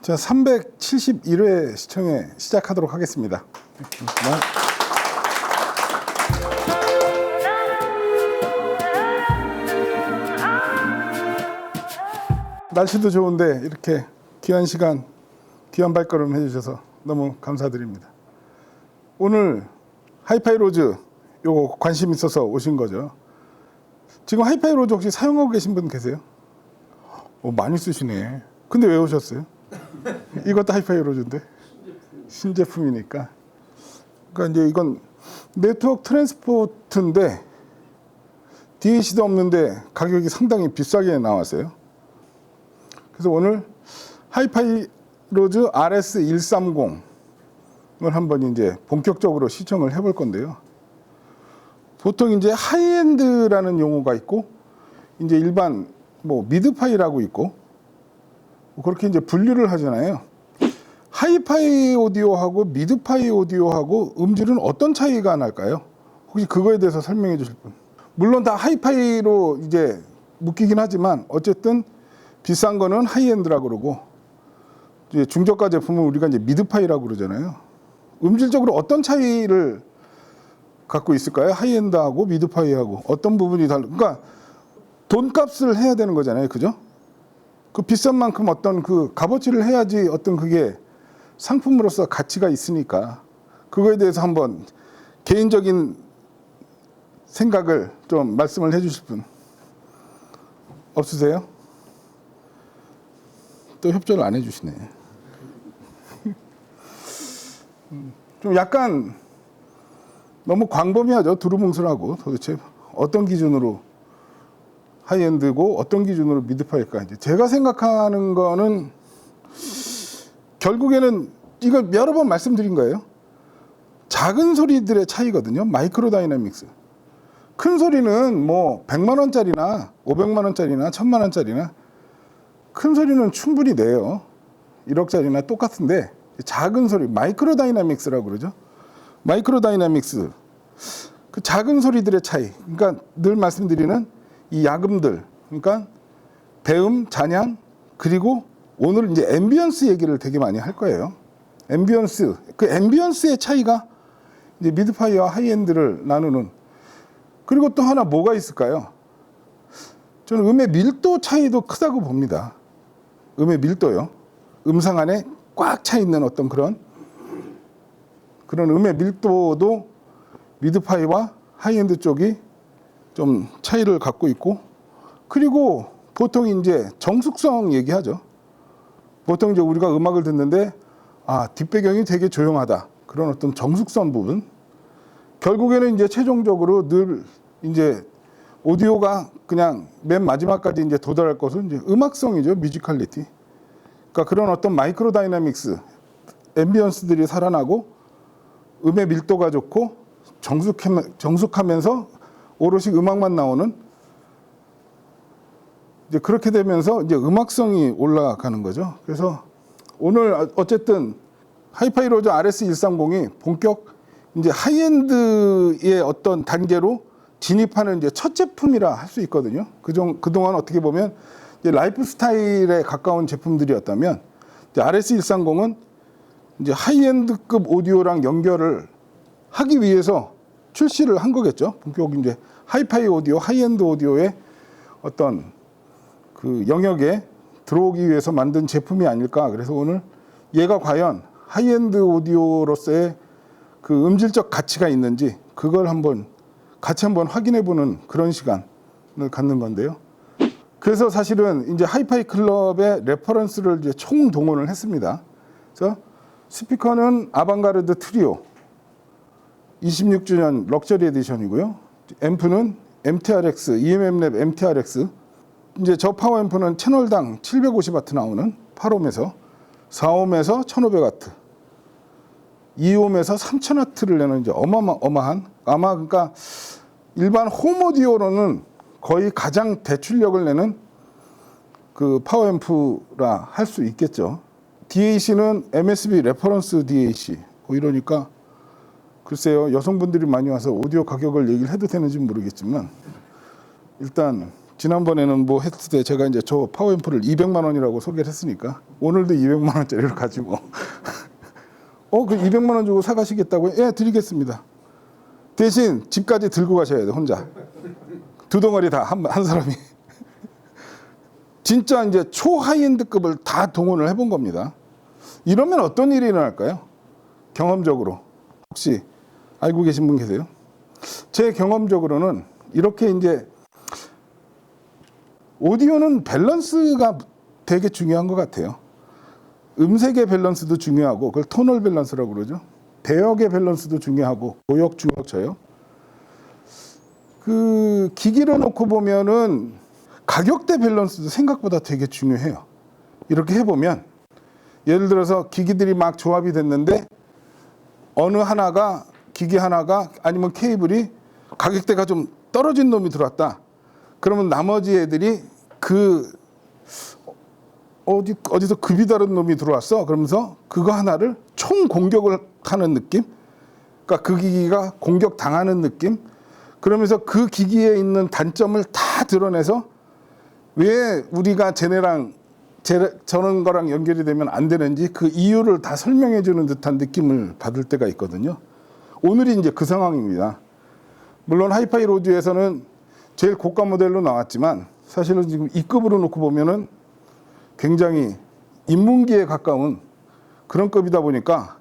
자, 371회 시청회 시작하도록 하겠습니다. 날씨도 좋은데 이렇게 귀한 시간, 귀한 발걸음 해주셔서 너무 감사드립니다. 오늘 하이파이 로즈 요거 관심 있어서 오신 거죠. 지금 하이파이 로즈 혹시 사용하고 계신 분 계세요? 많이 쓰시네. 근데 왜 오셨어요? 이것도 하이파이 로즈인데 신제품이니까. 그러니까 이제 이건 네트워크 트랜스포트인데 DAC도 없는데 가격이 상당히 비싸게 나왔어요. 그래서 오늘 하이파이 로즈 RS130을 한번 이제 본격적으로 시청을 해볼 건데요. 보통 이제 하이엔드라는 용어가 있고 이제 일반 미드파이라고 있고 그렇게 이제 분류를 하잖아요. 하이파이 오디오하고 미드파이 오디오하고 음질은 어떤 차이가 날까요? 혹시 그거에 대해서 설명해 주실 분? 물론 다 하이파이로 이제 묶이긴 하지만 어쨌든 비싼 거는 하이엔드라고 그러고 이제 중저가 제품은 우리가 이제 미드파이라고 그러잖아요. 음질적으로 어떤 차이를 갖고 있을까요? 하이엔드하고 미드파이하고 어떤 부분이 달라? 그러니까 돈값을 해야 되는 거잖아요, 그죠? 그 비싼 만큼 어떤 그 값어치를 해야지 어떤 그게 상품으로서 가치가 있으니까 그거에 대해서 한번 개인적인 생각을 좀 말씀을 해주실 분 없으세요? 또 협조를 안 해주시네. 좀 약간 너무 광범위하죠. 두루뭉술하고 도대체 어떤 기준으로 하이엔드고 어떤 기준으로 미드파일까? 이제 제가 생각하는 거는 결국에는 이걸 여러 번 말씀드린 거예요. 작은 소리들의 차이거든요. 마이크로 다이나믹스. 큰 소리는 100만 원짜리나 500만 원짜리나 1000만 원짜리나 큰 소리는 충분히 내요. 1억짜리나 똑같은데 작은 소리, 마이크로 다이나믹스라고 그러죠. 마이크로 다이나믹스. 그 작은 소리들의 차이. 그러니까 늘 말씀드리는 이 야금들, 그러니까 배음, 잔향, 그리고 오늘 이제 앰비언스 얘기를 되게 많이 할 거예요. 앰비언스, 그 앰비언스의 차이가 이제 미드파이와 하이엔드를 나누는. 그리고 또 하나 뭐가 있을까요? 저는 음의 밀도 차이도 크다고 봅니다. 음의 밀도요. 음상 안에 꽉 차 있는 어떤 그런 음의 밀도도 미드파이와 하이엔드 쪽이 좀 차이를 갖고 있고, 그리고 보통 이제 정숙성 얘기하죠. 보통 이제 우리가 음악을 듣는데 뒷배경이 되게 조용하다. 그런 어떤 정숙성 부분. 결국에는 이제 최종적으로 늘 이제 오디오가 그냥 맨 마지막까지 이제 도달할 것은 이제 음악성이죠. 뮤지컬리티. 그러니까 그런 어떤 마이크로 다이나믹스, 앰비언스들이 살아나고 음의 밀도가 좋고 정숙하면서 오롯이 음악만 나오는 이제 그렇게 되면서 이제 음악성이 올라가는 거죠. 그래서 오늘 어쨌든 하이파이 로즈 RS130이 본격 이제 하이엔드의 어떤 단계로 진입하는 이제 첫 제품이라 할 수 있거든요. 그동안 어떻게 보면 이제 라이프 스타일에 가까운 제품들이었다면 이제 RS130은 이제 하이엔드급 오디오랑 연결을 하기 위해서 출시를 한 거겠죠. 본격 이제 하이파이 오디오, 하이엔드 오디오의 어떤 그 영역에 들어오기 위해서 만든 제품이 아닐까. 그래서 오늘 얘가 과연 하이엔드 오디오로서의 그 음질적 가치가 있는지 그걸 같이 한번 확인해 보는 그런 시간을 갖는 건데요. 그래서 사실은 이제 하이파이 클럽의 레퍼런스를 이제 총동원을 했습니다. 그래서 스피커는 아방가르드 트리오 26주년 럭셔리 에디션이고요. 앰프는 MTRX, EMM랩 MTRX. 이제 저 파워 앰프는 채널당 750W 나오는 8옴에서 4옴에서 1500W, 2옴에서 3000W를 내는 이제 어마어마한 그러니까 일반 홈 오디오로는 거의 가장 대출력을 내는 그 파워 앰프라 할 수 있겠죠. DAC는 MSB 레퍼런스 DAC. 이러니까 글쎄요, 여성분들이 많이 와서 오디오 가격을 얘기를 해도 되는지 모르겠지만 일단 지난번에는 뭐 했을 때 제가 이제 저 파워앰프를 200만 원이라고 소개를 했으니까 오늘도 200만 원짜리를 가지고 그 200만 원 주고 사가시겠다고요? 예, 드리겠습니다. 대신 집까지 들고 가셔야 돼, 혼자. 두 덩어리 다 한 사람이. 진짜 이제 초하이엔드급을 다 동원을 해본 겁니다. 이러면 어떤 일이 일어날까요? 경험적으로 혹시 알고 계신 분 계세요? 제 경험적으로는 이렇게 이제 오디오는 밸런스가 되게 중요한 것 같아요. 음색의 밸런스도 중요하고 그걸 토널 밸런스라고 그러죠. 배역의 밸런스도 중요하고 고역, 중역, 저역. 그 기기를 놓고 보면은 가격대 밸런스도 생각보다 되게 중요해요. 이렇게 해보면 예를 들어서 기기들이 막 조합이 됐는데 어느 하나가 기기 하나가 아니면 케이블이 가격대가 좀 떨어진 놈이 들어왔다. 그러면 나머지 애들이 그 어디서 급이 다른 놈이 들어왔어. 그러면서 그거 하나를 총 공격을 하는 느낌. 그러니까 그 기기가 공격 당하는 느낌. 그러면서 그 기기에 있는 단점을 다 드러내서 왜 우리가 쟤네랑 저런 거랑 연결이 되면 안 되는지 그 이유를 다 설명해 주는 듯한 느낌을 받을 때가 있거든요. 오늘이 이제 그 상황입니다. 물론 하이파이 로드에서는 제일 고가 모델로 나왔지만 사실은 지금 E급으로 놓고 보면은 굉장히 인문기에 가까운 그런 급이다 보니까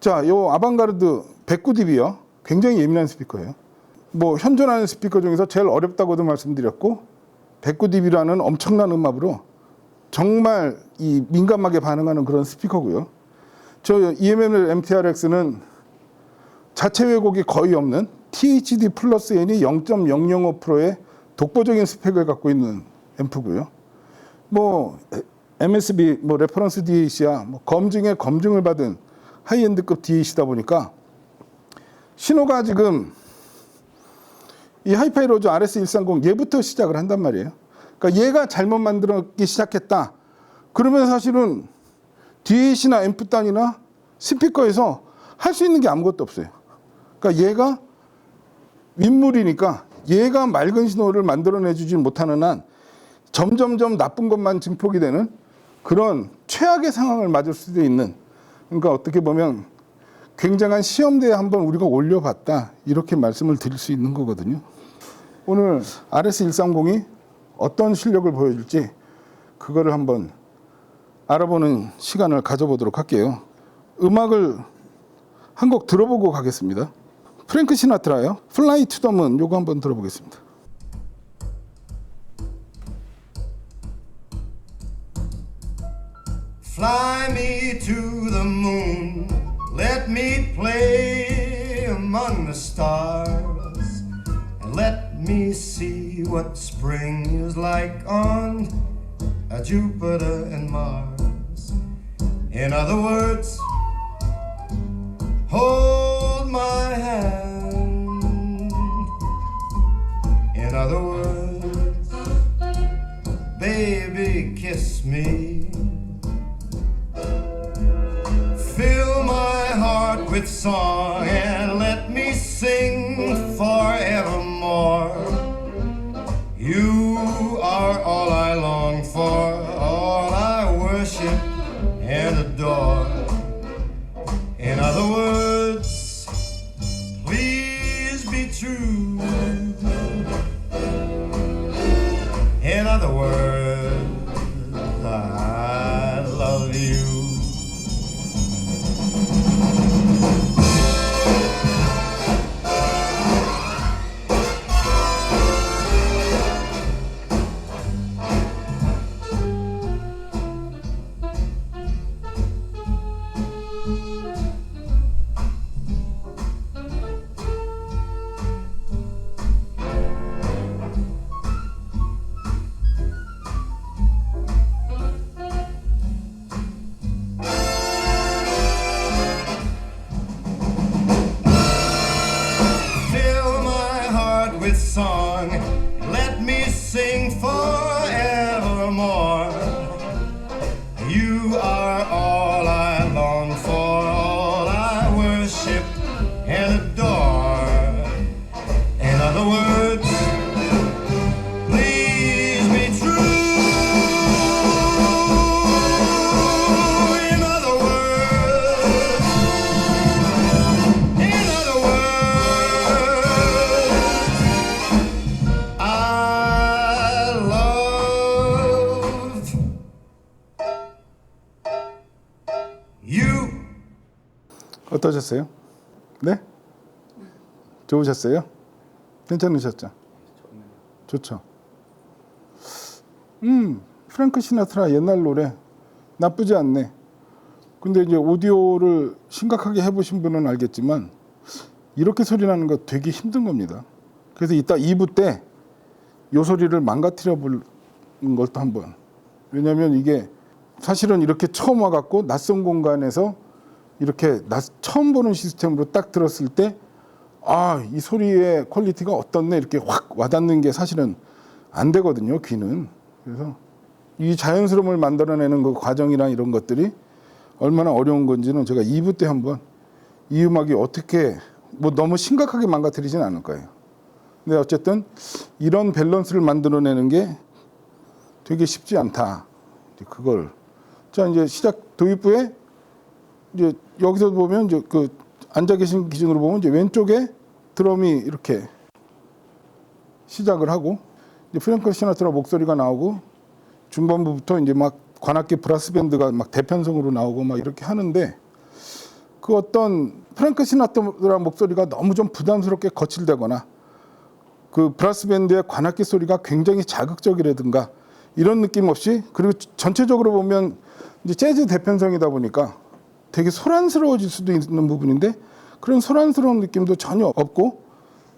자, 요 아방가르드 109dB요. 굉장히 예민한 스피커예요. 뭐 현존하는 스피커 중에서 제일 어렵다고도 말씀드렸고 109dB라는 엄청난 음압으로 정말 이 민감하게 반응하는 그런 스피커고요. 저 EML MTRX는 자체 왜곡이 거의 없는 THD 플러스 N이 0.005%의 독보적인 스펙을 갖고 있는 앰프고요. 뭐 MSB, 뭐 레퍼런스 DAC야 뭐 검증을 받은 하이엔드급 DAC다 보니까 신호가 지금 이 하이파이 로즈 RS130 얘부터 시작을 한단 말이에요. 그러니까 얘가 잘못 만들기 시작했다. 그러면 사실은 DAC나 앰프 단이나 스피커에서 할 수 있는 게 아무것도 없어요. 그러니까 얘가 윗물이니까 얘가 맑은 신호를 만들어내주지 못하는 한 점점점 나쁜 것만 증폭이 되는 그런 최악의 상황을 맞을 수도 있는, 그러니까 어떻게 보면 굉장한 시험대에 한번 우리가 올려봤다 이렇게 말씀을 드릴 수 있는 거거든요. 오늘 RS130이 어떤 실력을 보여줄지 그거를 한번 알아보는 시간을 가져보도록 할게요. 음악을 한 곡 들어보고 가겠습니다. 프랭크 시나트라요. Fly to the Moon 요거 한번 들어보겠습니다. Fly me to the moon, let me play among the stars, and let me see what spring is like on Jupiter and Mars. In other words, hold my hand. In other words, baby, kiss me. Fill my heart with song and let me sing forevermore. You are all I long for, all I worship and adore. In other words, please be true. In other words, I love you. With song, let me sing forevermore. You are all I long for, all I worship and adore. In other words, please 어떠셨어요? 네? 좋으셨어요? 괜찮으셨죠? 좋죠. 프랭크 시나트라 옛날 노래 나쁘지 않네. 근데 이제 오디오를 심각하게 해보신 분은 알겠지만 이렇게 소리 나는 거 되게 힘든 겁니다. 그래서 이따 2부 때 이 소리를 망가뜨려 보는 것도 한번. 왜냐하면 이게 사실은 이렇게 처음 와갖고 낯선 공간에서 이렇게 처음 보는 시스템으로 딱 들었을 때 이 소리의 퀄리티가 어떻네 이렇게 확 와닿는 게 사실은 안 되거든요, 귀는. 그래서 이 자연스러움을 만들어내는 그 과정이나 이런 것들이 얼마나 어려운 건지는 제가 2부 때 한번 이 음악이 어떻게 뭐 너무 심각하게 망가뜨리진 않을 거예요. 근데 어쨌든 이런 밸런스를 만들어내는 게 되게 쉽지 않다. 그걸 자 이제 시작 도입부에 이제 여기서 보면 이제 그 앉아 계신 기준으로 보면 이제 왼쪽에 드럼이 이렇게 시작을 하고 이제 프랭크 시나트라 목소리가 나오고 중반부부터 이제 막 관악기 브라스 밴드가 막 대편성으로 나오고 막 이렇게 하는데 그 어떤 프랭크 시나트라 목소리가 너무 좀 부담스럽게 거칠다거나 그 브라스 밴드의 관악기 소리가 굉장히 자극적이라든가 이런 느낌 없이 그리고 전체적으로 보면 이제 재즈 대편성이다 보니까 되게 소란스러워질 수도 있는 부분인데 그런 소란스러운 느낌도 전혀 없고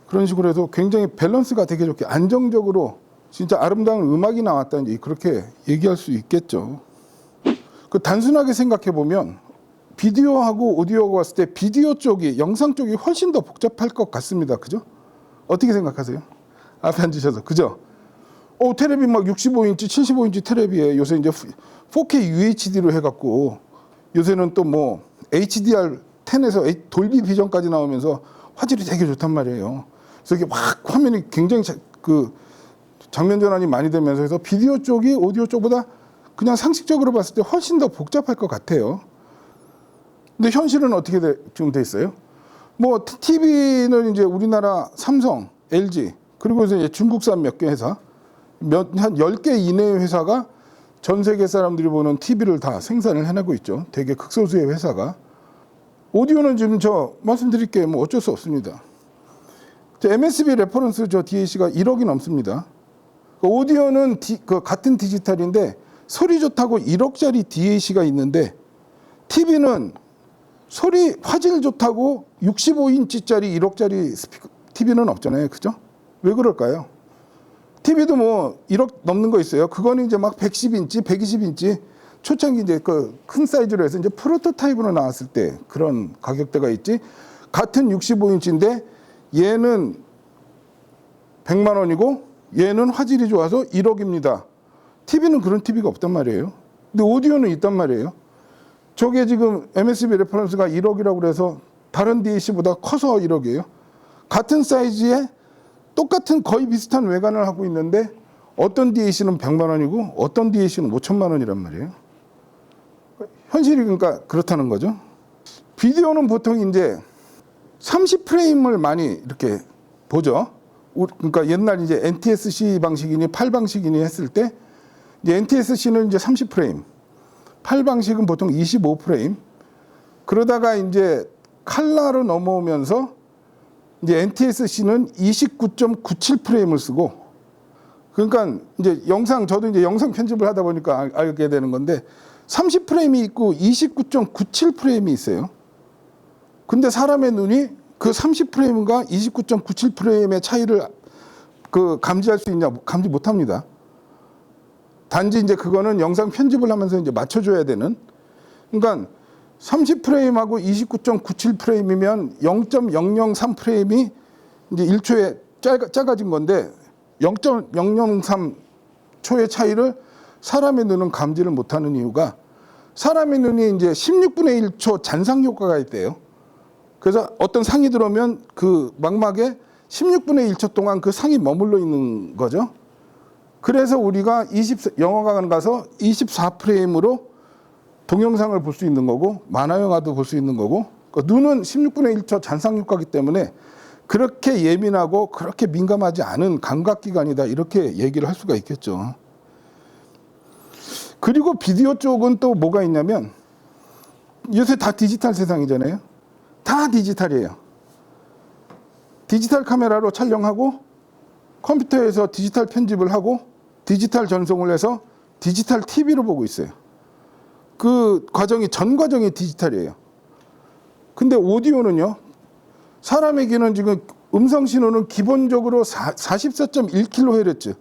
그런 식으로 해서 굉장히 밸런스가 되게 좋게 안정적으로 진짜 아름다운 음악이 나왔다 이제 그렇게 얘기할 수 있겠죠. 그 단순하게 생각해 보면 비디오하고 오디오가 왔을 때 비디오 쪽이 영상 쪽이 훨씬 더 복잡할 것 같습니다. 그죠? 어떻게 생각하세요? 앞에 앉으셔서 그죠? 텔레비 막 65인치, 75인치 텔레비에 요새 이제 4K UHD로 해갖고 요새는 또 뭐 HDR10에서 돌비 비전까지 나오면서 화질이 되게 좋단 말이에요. 그래서 이게 막 화면이 굉장히 그 장면 전환이 많이 되면서 해서 비디오 쪽이 오디오 쪽보다 그냥 상식적으로 봤을 때 훨씬 더 복잡할 것 같아요. 근데 현실은 어떻게 지금 돼 있어요? 뭐 TV는 이제 우리나라 삼성, LG 그리고 이제 중국산 몇 개 회사 한 10개 이내의 회사가 전 세계 사람들이 보는 TV를 다 생산을 해내고 있죠. 되게 극소수의 회사가. 오디오는 지금 말씀드릴게요. 뭐 어쩔 수 없습니다. MSB 레퍼런스 DAC가 1억이 넘습니다. 오디오는 같은 디지털인데 소리 좋다고 1억짜리 DAC가 있는데 TV는 소리 화질 좋다고 65인치짜리 1억짜리 TV는 없잖아요. 그죠? 왜 그럴까요? TV도 뭐 1억 넘는 거 있어요. 그거는 이제 막 110인치, 120인치 초창기 이제 그 큰 사이즈로 해서 이제 프로토타입으로 나왔을 때 그런 가격대가 있지. 같은 65인치인데 얘는 100만 원이고 얘는 화질이 좋아서 1억입니다. TV는 그런 TV가 없단 말이에요. 근데 오디오는 있단 말이에요. 저게 지금 MSB 레퍼런스가 1억이라고 그래서 다른 DAC보다 커서 1억이에요. 같은 사이즈에 똑같은 거의 비슷한 외관을 하고 있는데 어떤 DAC는 100만 원이고 어떤 DAC는 5천만 원이란 말이에요. 현실이 그러니까 그렇다는 거죠. 비디오는 보통 이제 30프레임을 많이 이렇게 보죠. 그러니까 옛날 이제 NTSC 방식이니 8방식이니 했을 때 이제 NTSC는 이제 30프레임, 8방식은 보통 25프레임. 그러다가 이제 칼라로 넘어오면서 이제 NTSC는 29.97프레임을 쓰고 그러니까 이제 저도 이제 영상 편집을 하다 보니까 알게 되는 건데 30프레임이 있고 29.97프레임이 있어요. 근데 사람의 눈이 그 30프레임과 29.97프레임의 차이를 감지할 수 있냐? 감지 못 합니다. 단지 이제 그거는 영상 편집을 하면서 이제 맞춰줘야 되는. 그러니까 30프레임하고 29.97프레임이면 0.003프레임이 이제 1초에 작아진 건데 0.003초의 차이를 사람의 눈은 감지를 못하는 이유가 사람의 눈이 이제 16분의 1초 잔상 효과가 있대요. 그래서 어떤 상이 들어오면 그 망막에 16분의 1초 동안 그 상이 머물러 있는 거죠. 그래서 우리가 영화관 가서 24프레임으로 동영상을 볼 수 있는 거고 만화 영화도 볼 수 있는 거고 그러니까 눈은 16분의 1초 잔상 효과이기 때문에 그렇게 예민하고 그렇게 민감하지 않은 감각기관이다 이렇게 얘기를 할 수가 있겠죠. 그리고 비디오 쪽은 또 뭐가 있냐면 요새 다 디지털 세상이잖아요. 다 디지털이에요. 디지털 카메라로 촬영하고 컴퓨터에서 디지털 편집을 하고 디지털 전송을 해서 디지털 TV로 보고 있어요. 그 과정이 전 과정이 디지털이에요. 근데 오디오는요. 사람의 귀는 지금 음성 신호는 기본적으로 44.1kHz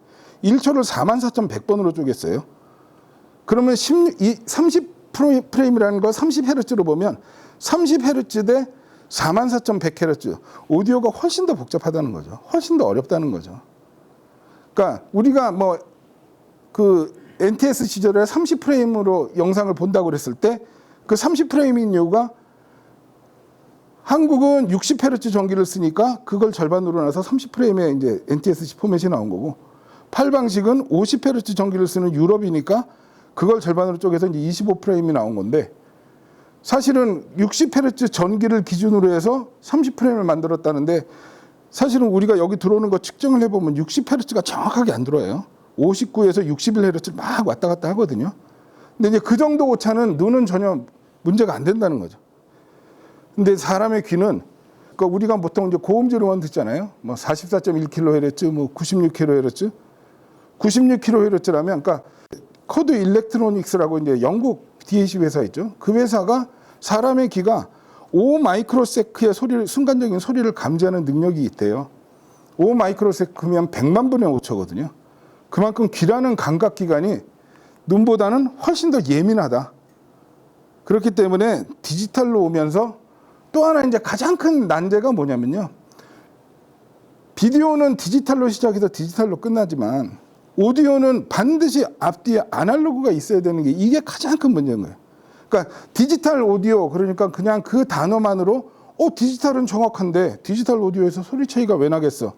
1초를 44,100번으로 쪼갰어요. 그러면 30프레임이라는 거 30Hz로 보면 30Hz 대 44,100Hz 오디오가 훨씬 더 복잡하다는 거죠. 훨씬 더 어렵다는 거죠. 그러니까 우리가 뭐 그 NTS 시절에 30프레임으로 영상을 본다고 그랬을 때 그 30프레임인 이유가 한국은 60Hz 전기를 쓰니까 그걸 절반으로 나눠서 30프레임의 이제 NTSC 포맷이 나온 거고, 팔방식은 50Hz 전기를 쓰는 유럽이니까 그걸 절반으로 쪼개서 이제 25프레임이 나온 건데, 사실은 60Hz 전기를 기준으로 해서 30프레임을 만들었다는데 사실은 우리가 여기 들어오는 거 측정을 해보면 60Hz가 정확하게 안 들어와요. 59에서 61Hz 막 왔다 갔다 하거든요. 근데 이제 그 정도 오차는 눈은 전혀 문제가 안 된다는 거죠. 근데 사람의 귀는, 그러니까 우리가 보통 이제 고음질 음원 듣잖아요. 뭐 44.1kHz, 뭐 96kHz, 96kHz라면, 그러니까 코드 일렉트로닉스라고 이제 영국 DAC 회사 있죠. 그 회사가 사람의 귀가 5 마이크로세크의 소리를, 순간적인 소리를 감지하는 능력이 있대요. 5 마이크로세크면 100만 분의 5초거든요. 그만큼 귀라는 감각 기관이 눈보다는 훨씬 더 예민하다. 그렇기 때문에 디지털로 오면서 또 하나 이제 가장 큰 난제가 뭐냐면요. 비디오는 디지털로 시작해서 디지털로 끝나지만 오디오는 반드시 앞뒤에 아날로그가 있어야 되는 게, 이게 가장 큰 문제인 거예요. 그러니까 디지털 오디오, 그러니까 그냥 그 단어만으로 디지털은 정확한데 디지털 오디오에서 소리 차이가 왜 나겠어?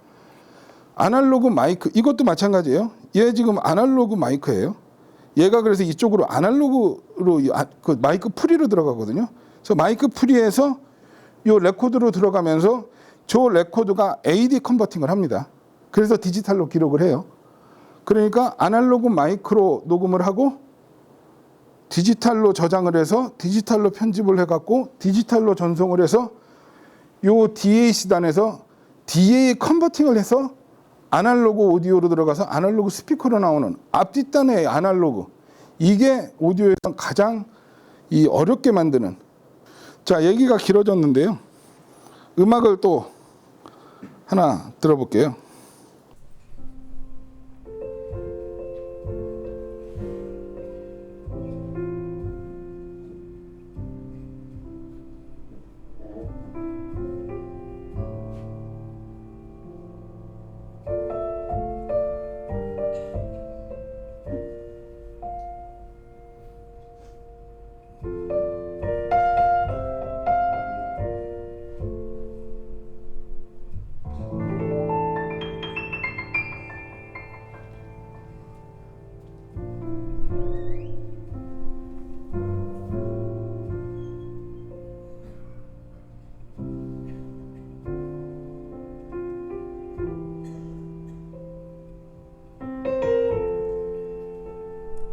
아날로그 마이크, 이것도 마찬가지예요. 얘 지금 아날로그 마이크예요. 얘가 그래서 이쪽으로 아날로그로 그 마이크 프리로 들어가거든요. 그래서 마이크 프리에서 요 레코드로 들어가면서 저 레코드가 AD 컨버팅을 합니다. 그래서 디지털로 기록을 해요. 그러니까 아날로그 마이크로 녹음을 하고 디지털로 저장을 해서 디지털로 편집을 해갖고 디지털로 전송을 해서 요 DAC단에서 DA 컨버팅을 해서 아날로그 오디오로 들어가서 아날로그 스피커로 나오는 앞뒷단의 아날로그, 이게 오디오에서 가장 이 어렵게 만드는. 자, 얘기가 길어졌는데요. 음악을 또 하나 들어볼게요.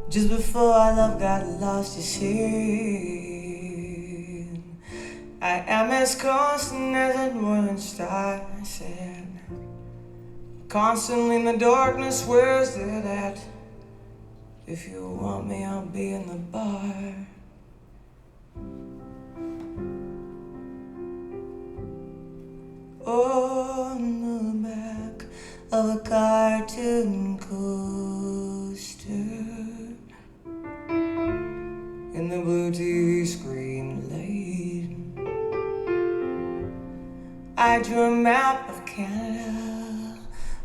Just before our love got lost, you see, I am as constant as a morning star. I said, constantly in the darkness, where's it at? If you want me, I'll be in the bar. On the back of a cartoon coaster, in the blue TV screen light, I drew a map of Canada.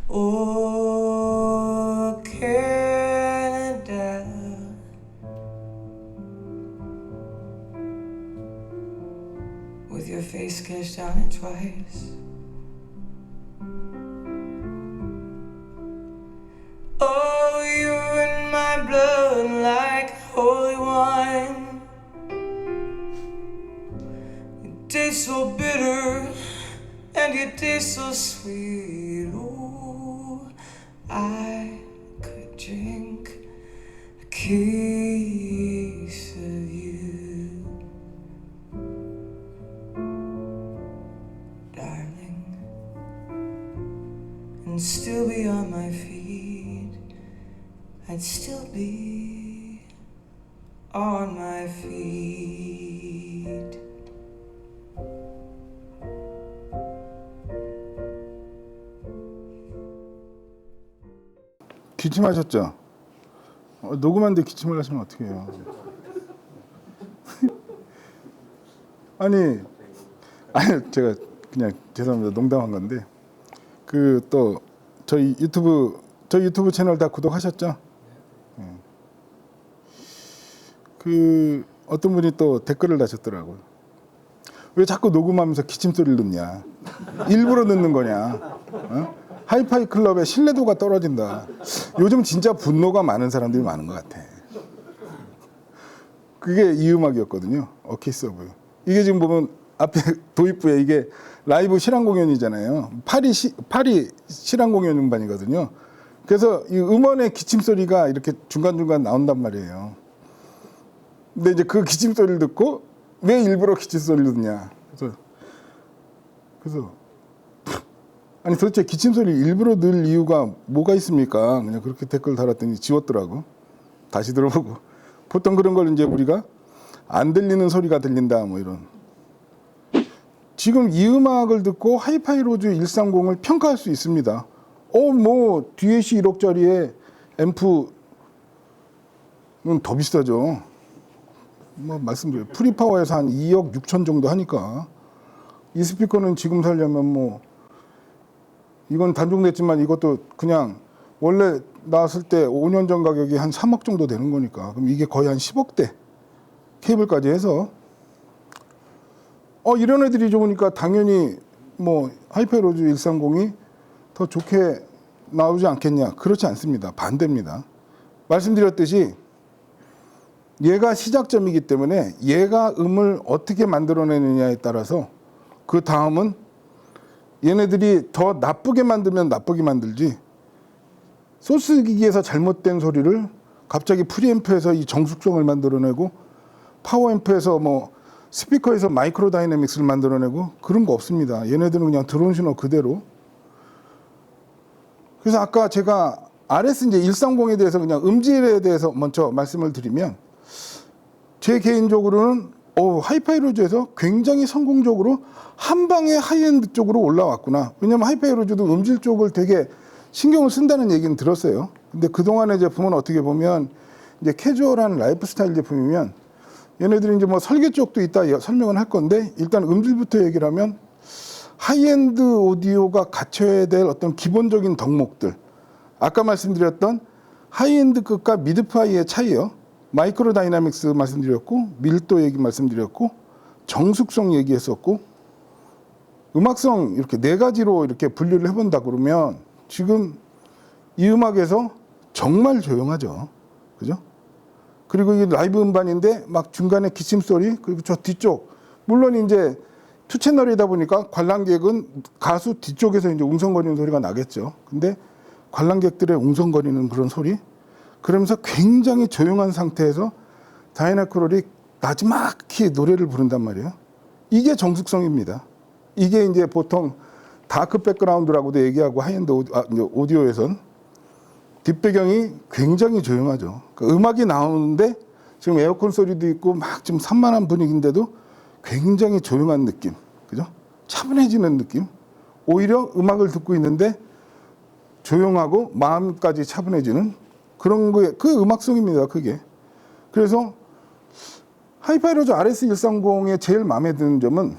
Oh, Canada. With your face sketched on it twice. Oh, you're in my blood like holy wine. You taste so bitter and you taste so sweet. Oh, I could drink a case of you. still be on my feet. I'd still be on my feet. 기침하셨죠? 녹음하는데 기침을 하시면 어떻게 해요? 아니 제가 그냥 죄송합니다. 농담한 건데 그 또 저희 유튜브 채널 다 구독하셨죠? 네. 그 어떤 분이 또 댓글을 다셨더라고요. 왜 자꾸 녹음하면서 기침 소리를 넣냐? 일부러 넣는 거냐? 어? 하이파이 클럽의 신뢰도가 떨어진다. 요즘 진짜 분노가 많은 사람들이 많은 것 같아. 그게 이 음악이었거든요. A Kiss of You. 이게 지금 보면 앞에 도입부에 이게 라이브 실황 공연이잖아요. 파리 실황 공연 음반이거든요. 그래서 이 음원의 기침 소리가 이렇게 중간중간 나온단 말이에요. 근데 이제 그 기침 소리를 듣고 왜 일부러 기침 소리를 듣냐? 그래서 아니 도대체 기침 소리 일부러 넣을 이유가 뭐가 있습니까? 그냥 그렇게 댓글 달았더니 지웠더라고. 다시 들어보고 보통 그런 걸 이제 우리가 안 들리는 소리가 들린다 뭐 이런. 지금 이 음악을 듣고 하이파이 로즈 130을 평가할 수 있습니다. 뭐 DAC 1억짜리에 앰프는 더 비싸죠. 뭐 말씀드려요. 프리파워에서 한 2억 6천 정도 하니까 이 스피커는 지금 살려면 뭐 이건 단종됐지만 이것도 그냥 원래 나왔을 때 5년 전 가격이 한 3억 정도 되는 거니까 그럼 이게 거의 한 10억대 케이블까지 해서 이런 애들이 좋으니까 당연히 뭐 하이파이 로즈 130이 더 좋게 나오지 않겠냐? 그렇지 않습니다. 반대입니다. 말씀드렸듯이 얘가 시작점이기 때문에 얘가 음을 어떻게 만들어내느냐에 따라서 그 다음은 얘네들이 더 나쁘게 만들면 나쁘게 만들지 소스 기기에서 잘못된 소리를 갑자기 프리앰프에서 이 정숙성을 만들어내고 파워앰프에서 뭐 스피커에서 마이크로 다이내믹스를 만들어내고 그런 거 없습니다. 얘네들은 그냥 드론 신호 그대로. 그래서 아까 제가 RS 이제 130에 대해서 그냥 음질에 대해서 먼저 말씀을 드리면 제 개인적으로는 하이파이 로즈에서 굉장히 성공적으로 한 방에 하이엔드 쪽으로 올라왔구나. 왜냐면 하이파이 로즈도 음질 쪽을 되게 신경을 쓴다는 얘기는 들었어요. 근데 그동안의 제품은 어떻게 보면 이제 캐주얼한 라이프 스타일 제품이면 얘네들이 이제 뭐 설계 쪽도 있다 설명을 할 건데 일단 음질부터 얘기를 하면 하이엔드 오디오가 갖춰야 될 어떤 기본적인 덕목들. 아까 말씀드렸던 하이엔드급과 미드파이의 차이요. 마이크로 다이나믹스 말씀드렸고 밀도 얘기 말씀드렸고 정숙성 얘기했었고 음악성 이렇게 네 가지로 이렇게 분류를 해본다 그러면 지금 이 음악에서 정말 조용하죠. 그죠? 그리고 이게 라이브 음반인데 막 중간에 기침 소리 그리고 저 뒤쪽 물론 이제 2채널이다 보니까 관람객은 가수 뒤쪽에서 이제 웅성거리는 소리가 나겠죠. 근데 관람객들의 웅성거리는 그런 소리 그러면서 굉장히 조용한 상태에서 다이애나 크롤이 나지막히 노래를 부른단 말이에요. 이게 정숙성입니다. 이게 이제 보통 다크 백그라운드라고도 얘기하고 하이엔드 오디오에선 뒷배경이 굉장히 조용하죠. 그 음악이 나오는데 지금 에어컨 소리도 있고 막 지금 산만한 분위기인데도 굉장히 조용한 느낌. 그죠? 차분해지는 느낌. 오히려 음악을 듣고 있는데 조용하고 마음까지 차분해지는 그런 거에 그 음악성입니다. 그게. 그래서 하이파이 로즈 RS130의 제일 마음에 드는 점은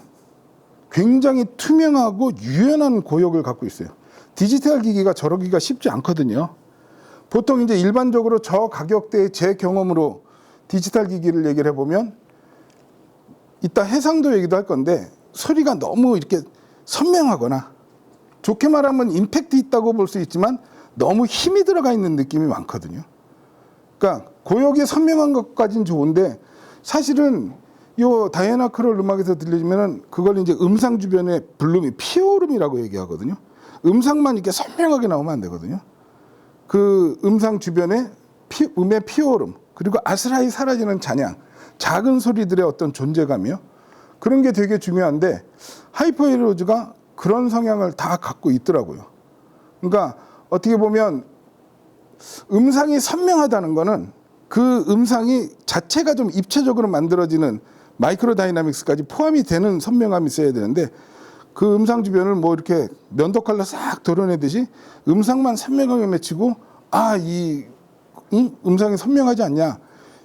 굉장히 투명하고 유연한 고역을 갖고 있어요. 디지털 기기가 저러기가 쉽지 않거든요. 보통 이제 일반적으로 저 가격대의 제 경험으로 디지털 기기를 얘기를 해보면 이따 해상도 얘기도 할 건데 소리가 너무 이렇게 선명하거나 좋게 말하면 임팩트 있다고 볼 수 있지만 너무 힘이 들어가 있는 느낌이 많거든요. 그러니까 고역이 선명한 것까지는 좋은데 사실은 요 다이애나 크롤 음악에서 들리면은 그걸 이제 음상 주변의 블룸이 피오름이라고 얘기하거든요. 음상만 이렇게 선명하게 나오면 안 되거든요. 그 음상 주변에 음의 피오름 그리고 아스라이 사라지는 잔향 작은 소리들의 어떤 존재감이요. 그런 게 되게 중요한데 하이파이 로즈가 그런 성향을 다 갖고 있더라고요. 그러니까 어떻게 보면 음상이 선명하다는 거는 그 음상이 자체가 좀 입체적으로 만들어지는 마이크로 다이나믹스까지 포함이 되는 선명함이 있어야 되는데 그 음상 주변을 뭐 이렇게 면도칼로 싹 도려내듯이 음상만 선명하게 맺히고 이 음상이 선명하지 않냐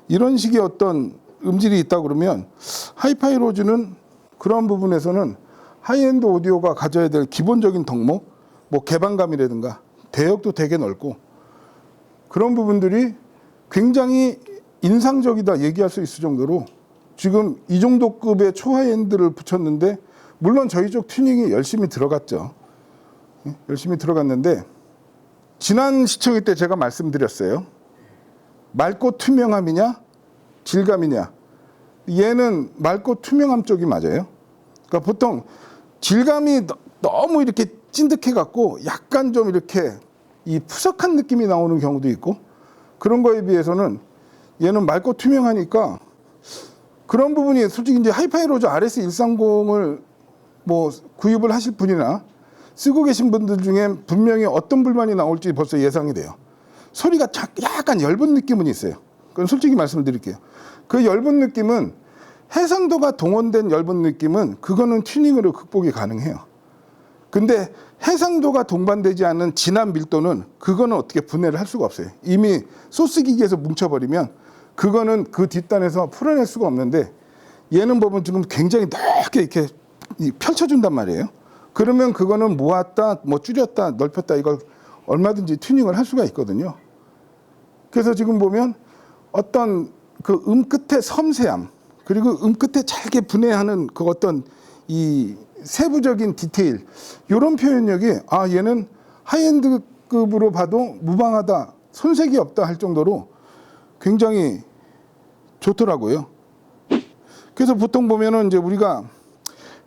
이런 식의 어떤 음질이 있다 그러면 하이파이 로즈는 그런 부분에서는 하이엔드 오디오가 가져야 될 기본적인 덕목, 뭐 개방감이라든가 대역도 되게 넓고 그런 부분들이 굉장히 인상적이다 얘기할 수 있을 정도로 지금 이 정도 급의 초하이엔드를 붙였는데 물론 저희 쪽 튜닝이 열심히 들어갔죠. 열심히 들어갔는데 지난 시청회 때 제가 말씀드렸어요. 맑고 투명함이냐 질감이냐. 얘는 맑고 투명함 쪽이 맞아요. 그러니까 보통 질감이 너무 이렇게 찐득해 갖고 약간 좀 이렇게 이 푸석한 느낌이 나오는 경우도 있고 그런 거에 비해서는 얘는 맑고 투명하니까 그런 부분이 솔직히 이제 하이파이 로즈 RS130을 뭐 구입을 하실 분이나 쓰고 계신 분들 중에 분명히 어떤 불만이 나올지 벌써 예상이 돼요. 소리가 약간 엷은 느낌은 있어요. 그건 솔직히 말씀드릴게요. 그 엷은 느낌은 해상도가 동원된 엷은 느낌은 그거는 튜닝으로 극복이 가능해요. 근데 해상도가 동반되지 않은 진한 밀도는 그거는 어떻게 분해를 할 수가 없어요. 이미 소스 기기에서 뭉쳐버리면 그거는 그 뒷단에서 풀어낼 수가 없는데 얘는 보면 지금 굉장히 넓게 이렇게 펼쳐준단 말이에요. 그러면 그거는 모았다, 뭐 줄였다, 넓혔다 이걸 얼마든지 튜닝을 할 수가 있거든요. 그래서 지금 보면 어떤 그 끝의 섬세함 그리고 끝에 잘게 분해하는 그 어떤 이 세부적인 디테일 이런 표현력이 얘는 하이엔드급으로 봐도 무방하다 손색이 없다 할 정도로 굉장히 좋더라고요. 그래서 보통 보면은 이제 우리가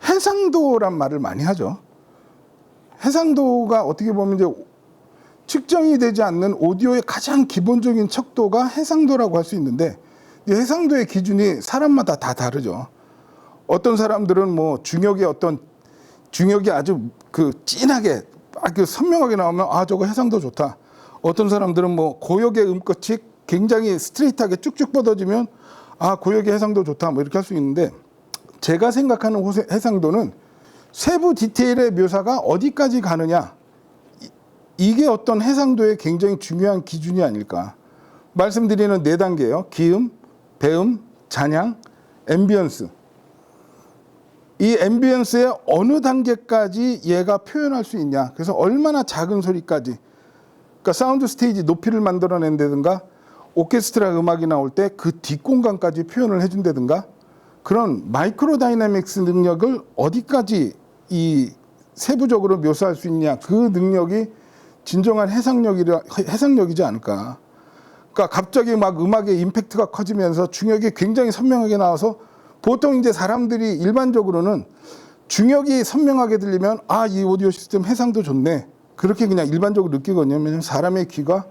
해상도란 말을 많이 하죠. 해상도가 어떻게 보면 이제 측정이 되지 않는 오디오의 가장 기본적인 척도가 해상도라고 할 수 있는데 이 해상도의 기준이 사람마다 다 다르죠. 어떤 사람들은 뭐 중역이 아주 그 진하게 그 선명하게 나오면 저거 해상도 좋다. 어떤 사람들은 뭐 고역의 음끝이 굉장히 스트레이트하게 쭉쭉 뻗어지면 고역의 해상도 좋다. 뭐 이렇게 할 수 있는데 제가 생각하는 해상도는 세부 디테일의 묘사가 어디까지 가느냐 이게 어떤 해상도의 굉장히 중요한 기준이 아닐까. 말씀드리는 4단계요. 기음, 배음, 잔향, 앰비언스. 이 앰비언스의 어느 단계까지 얘가 표현할 수 있냐. 그래서 얼마나 작은 소리까지. 그러니까 사운드 스테이지 높이를 만들어낸다든가 오케스트라 음악이 나올 때 그 뒷공간까지 표현을 해준다든가 그런 마이크로 다이나믹스 능력을 어디까지 이 세부적으로 묘사할 수 있냐. 그 능력이 진정한 해상력이지 않을까. 그러니까 갑자기 막 음악의 임팩트가 커지면서 중역이 굉장히 선명하게 나와서 보통 이제 사람들이 일반적으로는 중역이 선명하게 들리면 이 오디오 시스템 해상도 좋네. 그렇게 그냥 일반적으로 느끼거든요. 왜냐하면 사람의 귀가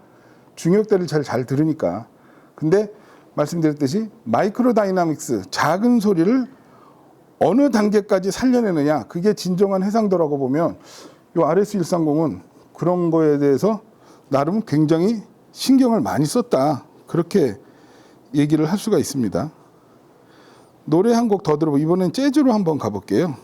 중역대를 잘 들으니까. 근데 말씀드렸듯이 마이크로 다이나믹스 작은 소리를 어느 단계까지 살려내느냐 그게 진정한 해상도라고 보면 이 RS130은 그런 거에 대해서 나름 굉장히 신경을 많이 썼다 그렇게 얘기를 할 수가 있습니다. 노래 한 곡 더 들어보고 이번엔 재즈로 한번 가볼게요.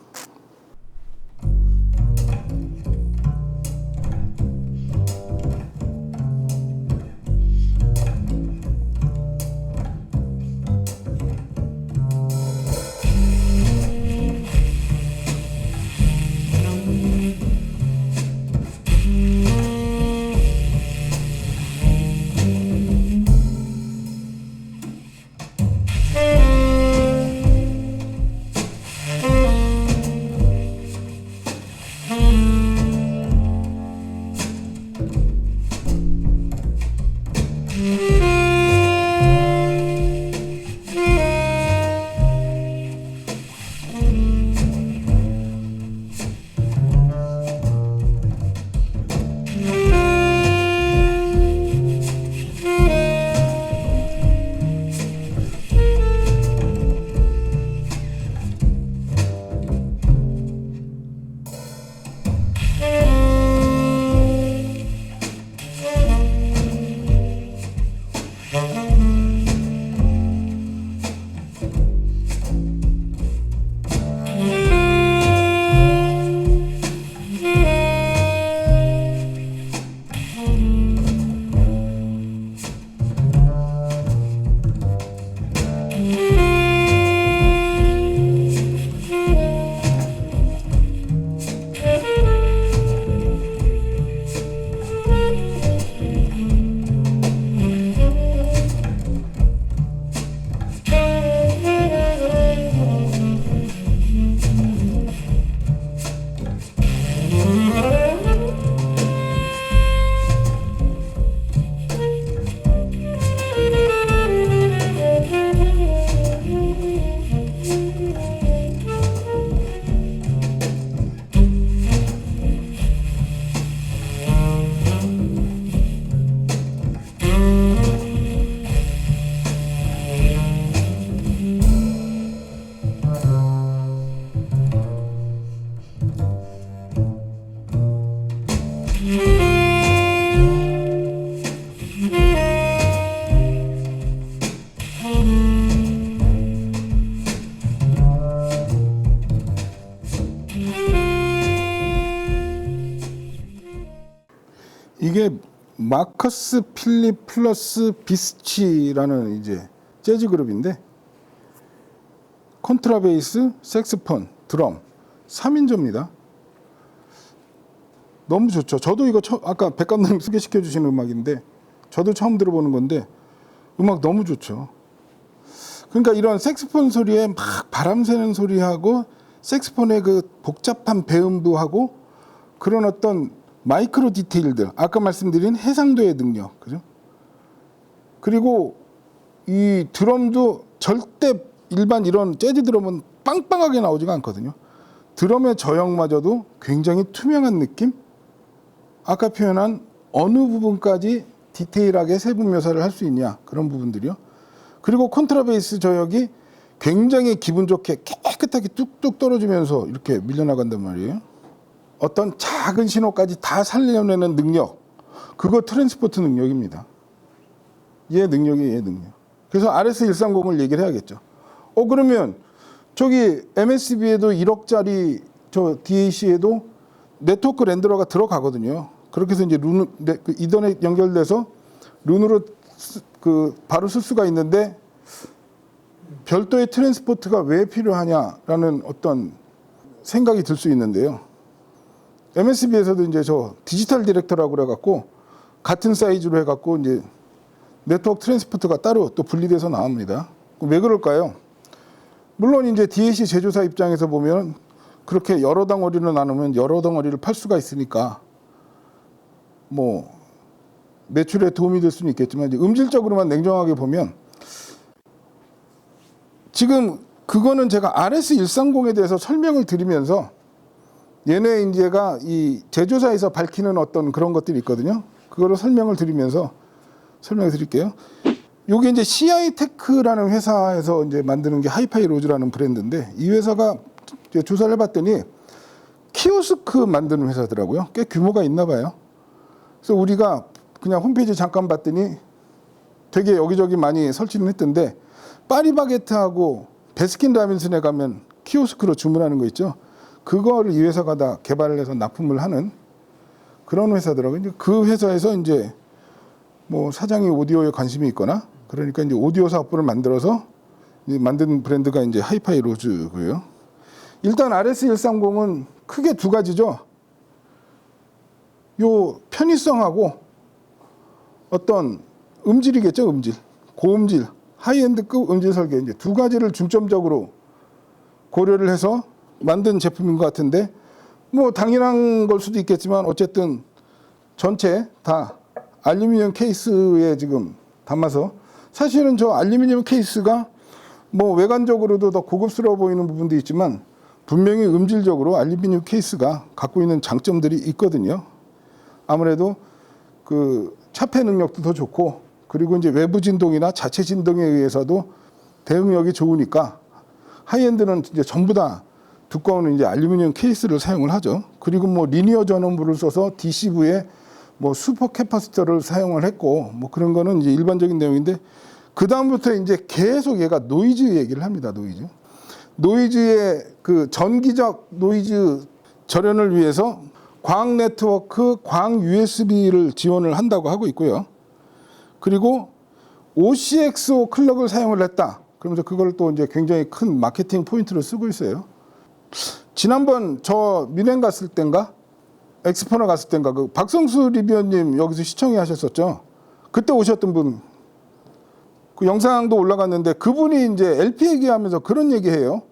이게 마커스 필립 플러스 비스치라는 이제 재즈 그룹인데 콘트라베이스, 색스폰, 드럼 3인조입니다. 너무 좋죠. 저도 이거 아까 백 감독님 소개시켜 주신 음악인데 저도 처음 들어보는 건데 음악 너무 좋죠. 그러니까 이런 색스폰 소리에 막 바람 새는 소리하고 색스폰의 그 복잡한 배음도 하고 그런 어떤 마이크로 디테일들, 아까 말씀드린 해상도의 능력, 그죠? 그리고 이 드럼도 절대 일반 이런 재즈 드럼은 빵빵하게 나오지가 않거든요. 드럼의 저형마저도 굉장히 투명한 느낌? 아까 표현한 어느 부분까지 디테일하게 세부 묘사를 할 수 있냐, 그런 부분들이요. 그리고 콘트라베이스 저역이 굉장히 기분 좋게 깨끗하게 뚝뚝 떨어지면서 이렇게 밀려나간단 말이에요. 어떤 작은 신호까지 다 살려내는 능력, 그거 트랜스포트 능력입니다. 얘 능력이에요, 얘 능력. 그래서 RS130을 얘기를 해야겠죠. 그러면 저기 MSB에도 1억짜리 저 DAC에도 네트워크 렌더러가 들어가거든요. 그렇게 해서 이제 이더넷 연결돼서 룬으로 바로 쓸 수가 있는데 별도의 트랜스포트가 왜 필요하냐라는 어떤 생각이 들 수 있는데요. MSB에서도 이제 저 디지털 디렉터라고 그래갖고 같은 사이즈로 해갖고 이제 네트워크 트랜스포트가 따로 또 분리돼서 나옵니다. 왜 그럴까요? 물론 이제 DAC 제조사 입장에서 보면 그렇게 여러 덩어리를 나누면 여러 덩어리를 팔 수가 있으니까 뭐 매출에 도움이 될 수는 있겠지만 이제 음질적으로만 냉정하게 보면 지금 그거는 제가 RS130에 대해서 설명을 드리면서 얘네 인제가 이 제조사에서 밝히는 어떤 그런 것들이 있거든요. 그거를 설명을 드리면서 설명을 드릴게요. 요게 이제 CI테크라는 회사에서 이제 만드는 게 하이파이 로즈라는 브랜드인데 이 회사가 이제 조사를 해봤더니 키오스크 만드는 회사더라고요. 꽤 규모가 있나 봐요. 그래서 우리가 그냥 홈페이지 잠깐 봤더니 되게 여기저기 많이 설치를 했던데 파리바게트하고 베스킨라빈스에 가면 키오스크로 주문하는 거 있죠. 그거를 이 회사가 다 개발을 해서 납품을 하는 그런 회사더라고요. 그 회사에서 이제 뭐 사장이 오디오에 관심이 있거나 그러니까 이제 오디오 사업부를 만들어서 이제 만든 브랜드가 이제 하이파이 로즈고요. 일단 RS130은 크게 두 가지죠. 요 편의성하고 어떤 음질이겠죠, 음질. 고음질, 하이엔드급 음질 설계 이제 두 가지를 중점적으로 고려를 해서 만든 제품인 것 같은데 뭐 당연한 걸 수도 있겠지만 어쨌든 전체 다 알루미늄 케이스에 지금 담아서 사실은 저 알루미늄 케이스가 뭐 외관적으로도 더 고급스러워 보이는 부분도 있지만 분명히 음질적으로 알루미늄 케이스가 갖고 있는 장점들이 있거든요. 아무래도 그 차폐 능력도 더 좋고 그리고 이제 외부 진동이나 자체 진동에 의해서도 대응력이 좋으니까 하이엔드는 이제 전부 다 두꺼운 이제 알루미늄 케이스를 사용을 하죠. 그리고 뭐 리니어 전원부를 써서 DC부에 뭐 슈퍼 캐파시터를 사용을 했고 뭐 그런 거는 이제 일반적인 내용인데 그 다음부터 이제 계속 얘가 노이즈 얘기를 합니다. 노이즈의 그 전기적 노이즈 절연을 위해서 광 네트워크, 광 USB를 지원을 한다고 하고 있고요. 그리고 OCXO 클럭을 사용을 했다. 그러면서 그걸 또 이제 굉장히 큰 마케팅 포인트로 쓰고 있어요. 지난번 저 미넨 갔을 땐가 엑스포나 갔을 땐가 그 박성수 리뷰어님 여기서 시청회 하셨었죠. 그때 오셨던 분 그 영상도 올라갔는데 그분이 이제 LP 얘기하면서 그런 얘기해요.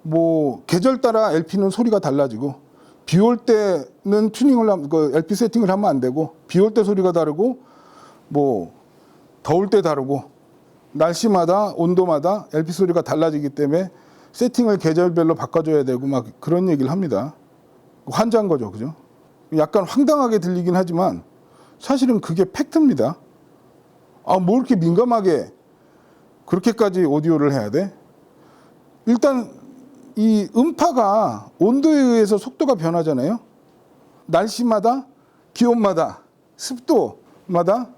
뭐 계절 따라 LP는 소리가 달라지고 비 올 때는 튜닝을 하면 그 LP 세팅을 하면 안 되고 비 올 때 소리가 다르고 뭐 더울 때 다르고 날씨마다 온도마다 LP 소리가 달라지기 때문에 세팅을 계절별로 바꿔줘야 되고 막 그런 얘기를 합니다. 환장한 거죠, 그죠? 약간 황당하게 들리긴 하지만 사실은 그게 팩트입니다. 뭐 이렇게 민감하게 그렇게까지 오디오를 해야 돼? 일단 이 음파가 온도에 의해서 속도가 변하잖아요. 날씨마다, 기온마다, 습도마다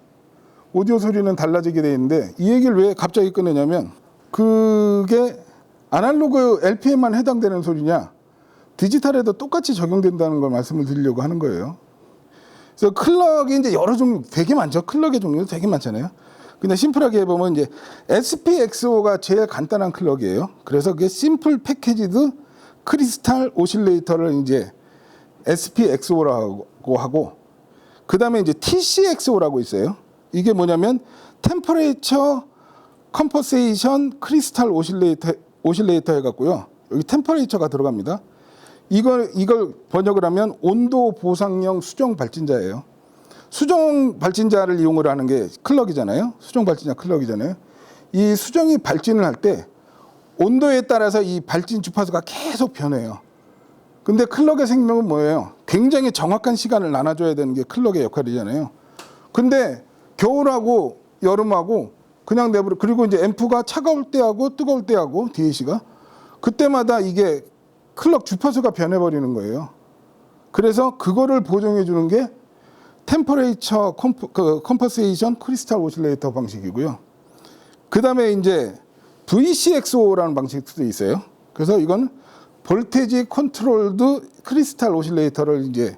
오디오 소리는 달라지게 돼 있는데 이 얘기를 왜 갑자기 꺼내냐면 그게 아날로그 LP에만 해당되는 소리냐 디지털에도 똑같이 적용된다는 걸 말씀을 드리려고 하는 거예요. 그래서 클럭이 이제 여러 종류 되게 많죠. 클럭의 종류도 되게 많잖아요. 근데 심플하게 해보면 이제 SPXO가 제일 간단한 클럭이에요. 그래서 그게 심플 패키지드 크리스탈 오실레이터를 이제 SPXO라고 하고, 그 다음에 이제 TCXO라고 있어요. 이게 뭐냐면 템퍼레이처 컴퍼세이션 크리스탈 오실레이터 해갖고요. 여기 템퍼레이처가 들어갑니다. 이걸 번역을 하면 온도 보상형 수정 발진자예요. 수정 발진자를 이용을 하는 게 클럭이잖아요. 수정 발진자 클럭이잖아요. 이 수정이 발진을 할 때 온도에 따라서 이 발진 주파수가 계속 변해요. 근데 클럭의 생명은 뭐예요? 굉장히 정확한 시간을 나눠줘야 되는 게 클럭의 역할이잖아요. 근데 겨울하고 여름하고 그냥 내버려, 그리고 이제 앰프가 차가울 때하고 뜨거울 때하고 DAC가 그때마다 이게 클럭 주파수가 변해버리는 거예요. 그래서 그거를 보정해 주는 게 템퍼레이처 컴퍼세이션 크리스탈 오실레이터 방식이고요. 그 다음에 이제 VCXO라는 방식도 있어요. 그래서 이건 볼테지 컨트롤드 크리스탈 오실레이터를 이제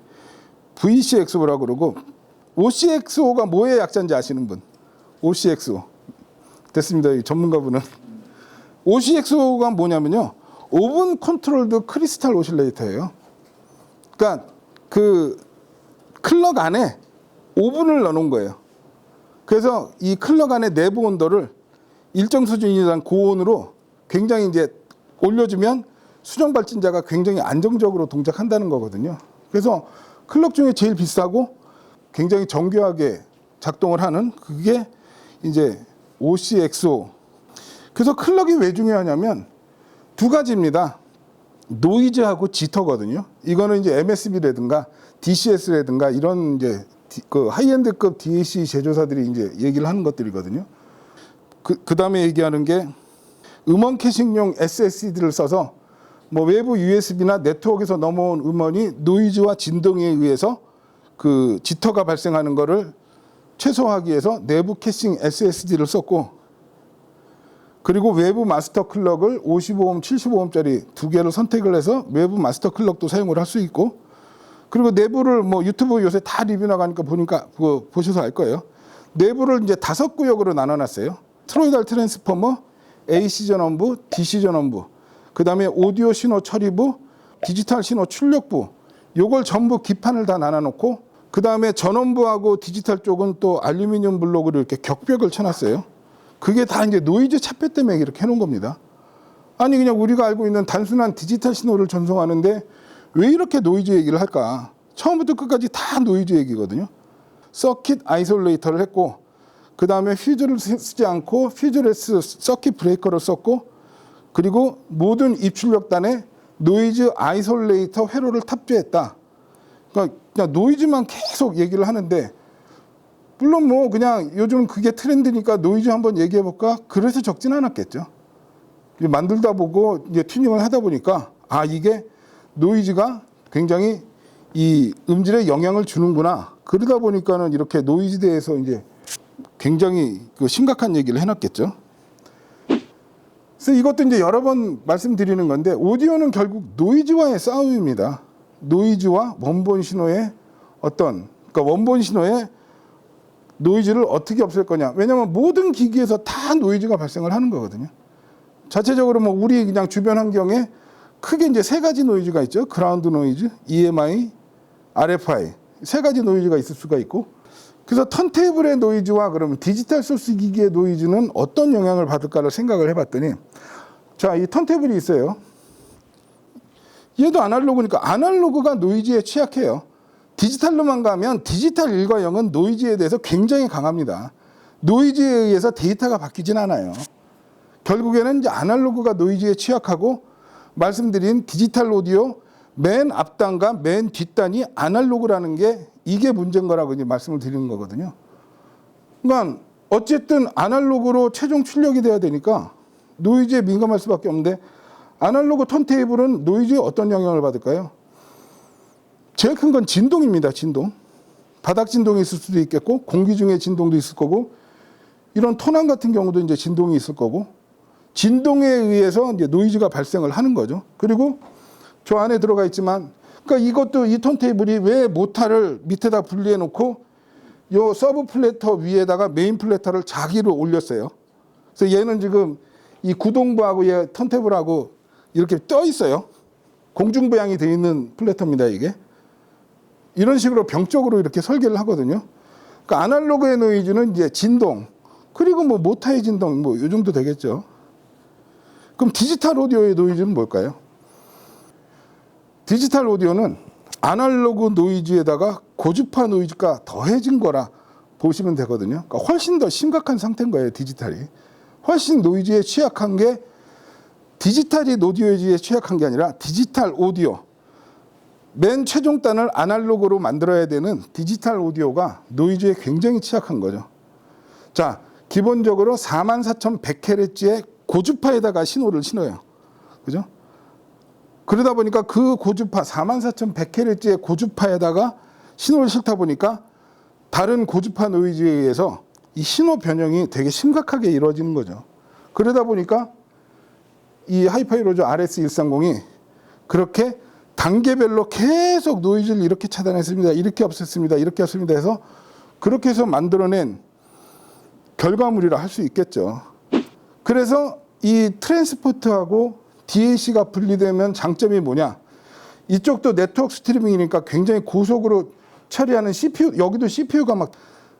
VCXO라고 그러고, OCXO가 뭐의 약자인지 아시는 분? OCXO. 됐습니다. 이 전문가분은. OCXO가 뭐냐면요, 오븐 컨트롤드 크리스탈 오실레이터예요. 그러니까 그 클럭 안에 오븐을 넣어놓은 거예요. 그래서 이 클럭 안에 내부 온도를 일정 수준 이상 고온으로 굉장히 이제 올려주면 수정 발진자가 굉장히 안정적으로 동작한다는 거거든요. 그래서 클럭 중에 제일 비싸고 굉장히 정교하게 작동을 하는 그게 이제 OCXO. 그래서 클럭이 왜 중요하냐면 두 가지입니다. 노이즈하고 지터거든요. 이거는 이제 MSB라든가 DCS라든가 이런 이제 그 하이엔드급 DAC 제조사들이 이제 얘기를 하는 것들이거든요. 그 다음에 얘기하는 게 음원 캐싱용 SSD를 써서 뭐 외부 USB나 네트워크에서 넘어온 음원이 노이즈와 진동에 의해서 그 지터가 발생하는 거를 최소화하기 위해서 내부 캐싱 SSD를 썼고, 그리고 외부 마스터 클럭을 55옴, 75옴짜리 두 개를 선택을 해서 외부 마스터 클럭도 사용을 할 수 있고, 그리고 내부를 뭐 유튜브 요새 다 리뷰 나가니까 보셔서 알 거예요. 내부를 이제 5구역으로 나눠놨어요. 트로이달 트랜스포머, AC 전원부, DC 전원부, 그 다음에 오디오 신호 처리부, 디지털 신호 출력부, 요걸 전부 기판을 다 나눠놓고, 그 다음에 전원부하고 디지털 쪽은 또 알루미늄 블록으로 이렇게 격벽을 쳐놨어요. 그게 다 이제 노이즈 차폐 때문에 이렇게 해놓은 겁니다. 아니 그냥 우리가 알고 있는 단순한 디지털 신호를 전송하는데 왜 이렇게 노이즈 얘기를 할까? 처음부터 끝까지 다 노이즈 얘기거든요. 서킷 아이솔레이터를 했고, 그 다음에 퓨즈를 쓰지 않고 퓨즈레스 서킷 브레이커를 썼고, 그리고 모든 입출력단에 노이즈 아이솔레이터 회로를 탑재했다. 그러니까 그냥 노이즈만 계속 얘기를 하는데, 물론 뭐 그냥 요즘 그게 트렌드니까 노이즈 한번 얘기해 볼까? 그래서 적진 않았겠죠. 만들다 보고 이제 튜닝을 하다 보니까 아, 이게 노이즈가 굉장히 이 음질에 영향을 주는구나. 그러다 보니까는 이렇게 노이즈에 대해서 이제 굉장히 그 심각한 얘기를 해놨겠죠. 그래서 이것도 이제 여러 번 말씀드리는 건데, 오디오는 결국 노이즈와의 싸움입니다. 노이즈와 원본 신호의 그러니까 원본 신호의 노이즈를 어떻게 없앨 거냐. 왜냐하면 모든 기기에서 다 노이즈가 발생을 하는 거거든요. 자체적으로 뭐 우리 그냥 주변 환경에 크게 이제 세 가지 노이즈가 있죠. 그라운드 노이즈, EMI, RFI. 세 가지 노이즈가 있을 수가 있고, 그래서 턴테이블의 노이즈와 그러면 디지털 소스 기기의 노이즈는 어떤 영향을 받을까를 생각을 해봤더니, 자, 이 턴테이블이 있어요. 얘도 아날로그니까 아날로그가 노이즈에 취약해요. 디지털로만 가면 디지털 1과 0은 노이즈에 대해서 굉장히 강합니다. 노이즈에 의해서 데이터가 바뀌진 않아요. 결국에는 이제 아날로그가 노이즈에 취약하고, 말씀드린 디지털 오디오 맨 앞단과 맨 뒷단이 아날로그라는 게 이게 문제인 거라고 이제 말씀을 드리는 거거든요. 그러니까 어쨌든 아날로그로 최종 출력이 돼야 되니까 노이즈에 민감할 수밖에 없는데, 아날로그 턴테이블은 노이즈에 어떤 영향을 받을까요? 제일 큰 건 진동입니다. 진동. 바닥 진동이 있을 수도 있겠고, 공기 중에 진동도 있을 거고, 이런 토난 같은 경우도 이제 진동이 있을 거고, 진동에 의해서 이제 노이즈가 발생을 하는 거죠. 그리고 저 안에 들어가 있지만 그러니까 이것도 이 턴테이블이 왜 모타를 밑에다 분리해 놓고 요 서브 플래터 위에다가 메인 플래터를 자기로 올렸어요. 그래서 얘는 지금 이 구동부하고 얘 턴테이블하고 이렇게 떠 있어요. 공중부양이 되어 있는 플래터입니다, 이게. 이런 식으로 병적으로 이렇게 설계를 하거든요. 그러니까 아날로그의 노이즈는 이제 진동, 그리고 뭐 모타의 진동, 뭐 요 정도 되겠죠. 그럼 디지털 오디오의 노이즈는 뭘까요? 디지털 오디오는 아날로그 노이즈에다가 고주파 노이즈가 더해진 거라 보시면 되거든요. 그러니까 훨씬 더 심각한 상태인 거예요, 디지털이. 훨씬 노이즈에 취약한 게 디지털이 노이즈에 취약한 게 아니라 디지털 오디오. 맨 최종단을 아날로그로 만들어야 되는 디지털 오디오가 노이즈에 굉장히 취약한 거죠. 자, 기본적으로 44,100Hz의 고주파에다가 신호를 신어요. 그죠? 그러다 보니까 그 고주파, 44,100Hz의 고주파에다가 신호를 싣다 보니까 다른 고주파 노이즈에 의해서 이 신호 변형이 되게 심각하게 이루어지는 거죠. 그러다 보니까 이 하이파이 로즈 RS130이 그렇게 단계별로 계속 노이즈를 이렇게 차단했습니다. 이렇게 없앴습니다. 이렇게 없습니다 해서 그렇게 해서 만들어낸 결과물이라 할 수 있겠죠. 그래서 이 트랜스포트하고 DAC가 분리되면 장점이 뭐냐? 이쪽도 네트워크 스트리밍이니까 굉장히 고속으로 처리하는 CPU, 여기도 CPU가 막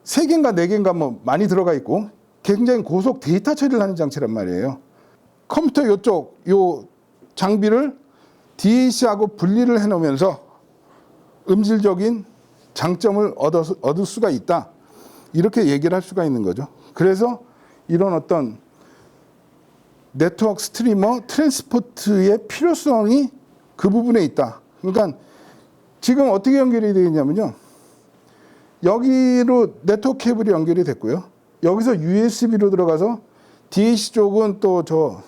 3개인가 4개인가 뭐 많이 들어가 있고 굉장히 고속 데이터 처리를 하는 장치란 말이에요. 컴퓨터 이쪽 요 장비를 DAC하고 분리를 해놓으면서 음질적인 장점을 얻을 수가 있다. 이렇게 얘기를 할 수가 있는 거죠. 그래서 이런 어떤 네트워크 스트리머 트랜스포트의 필요성이 그 부분에 있다. 그러니까 지금 어떻게 연결이 되어 있냐면요. 여기로 네트워크 케이블이 연결이 됐고요. 여기서 USB로 들어가서 DAC 쪽은 또 저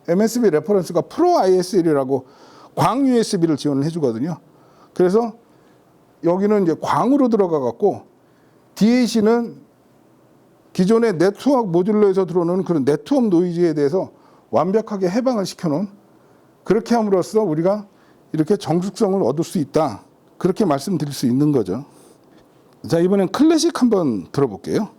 MSB 레퍼런스가 프로 ISL이라고 광 USB를 지원을 해주거든요. 그래서 여기는 이제 광으로 들어가 갖고 DAC는 기존의 네트워크 모듈러에서 들어오는 그런 네트워크 노이즈에 대해서 완벽하게 해방을 시켜놓은, 그렇게 함으로써 우리가 이렇게 정숙성을 얻을 수 있다. 그렇게 말씀드릴 수 있는 거죠. 자, 이번엔 클래식 한번 들어볼게요.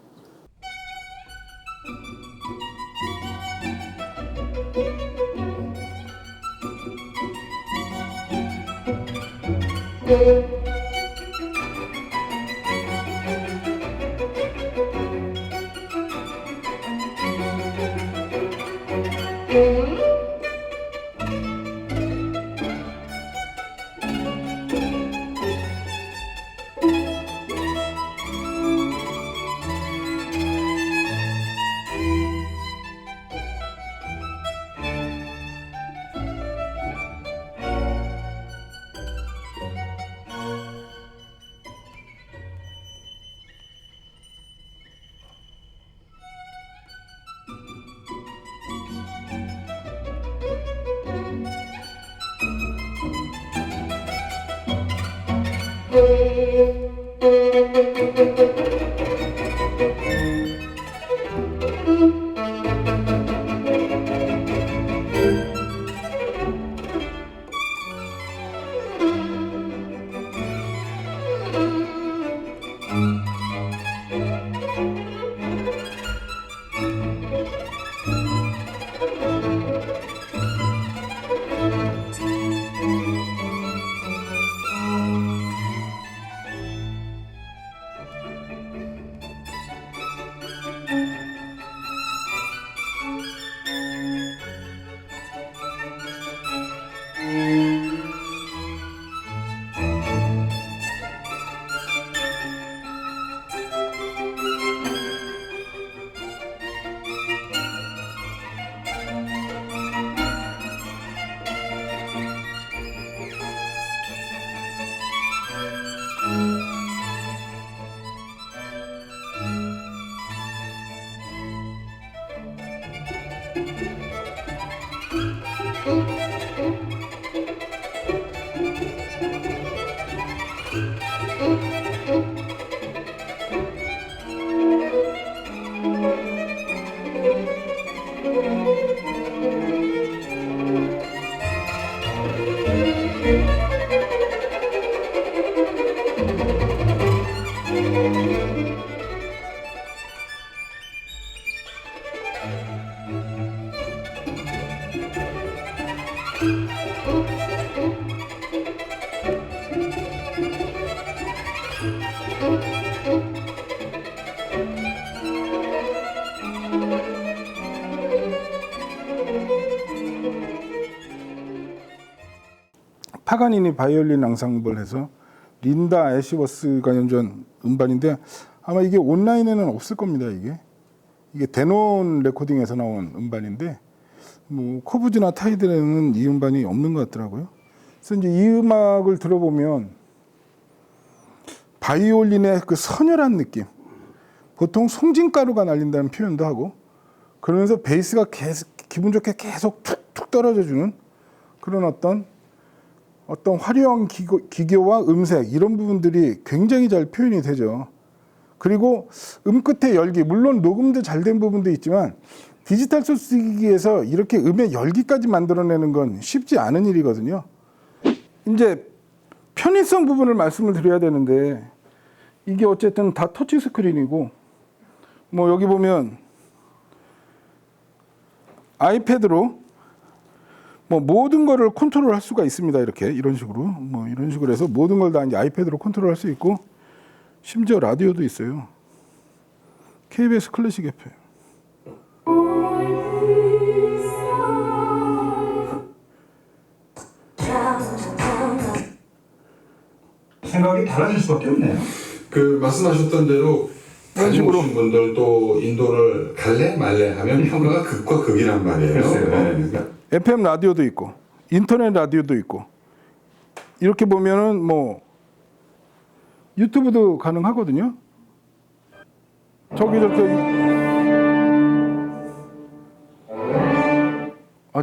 파가니니 바이올린 앙상블을 해서 린다 애시워스가 연주한 음반인데 아마 이게 온라인에는 없을 겁니다. 이게 데논 레코딩에서 나온 음반인데 뭐 코브즈나 타이들에는 이 음반이 없는 것 같더라고요. 그래서 이제 이 음악을 들어보면 바이올린의 그 서늘한 느낌, 보통 송진가루가 날린다는 표현도 하고, 그러면서 베이스가 계속 기분 좋게 계속 툭툭 떨어져주는 그런 어떤 화려한 기교와 음색 이런 부분들이 굉장히 잘 표현이 되죠. 그리고 끝의 열기, 물론 녹음도 잘 된 부분도 있지만 디지털 소스 기기에서 이렇게 음의 열기까지 만들어내는 건 쉽지 않은 일이거든요. 이제 편의성 부분을 말씀을 드려야 되는데, 이게 어쨌든 다 터치 스크린이고, 뭐 여기 보면 아이패드로 뭐 모든 거를 컨트롤할 수가 있습니다. 이런 식으로 해서 모든 걸 다 이제 아이패드로 컨트롤할 수 있고, 심지어 라디오도 있어요. KBS 클래식 FM. 생각이 달라질 수밖에 없네요. 그 말씀하셨던 대로 이런 식으로 다녀오신 분들 또 인도를 갈래 말래 하면 평가가 극과 극이란 말이에요. 글쎄요. FM 라디오도 있고 인터넷 라디오도 있고, 이렇게 보면은 뭐 유튜브도 가능하거든요.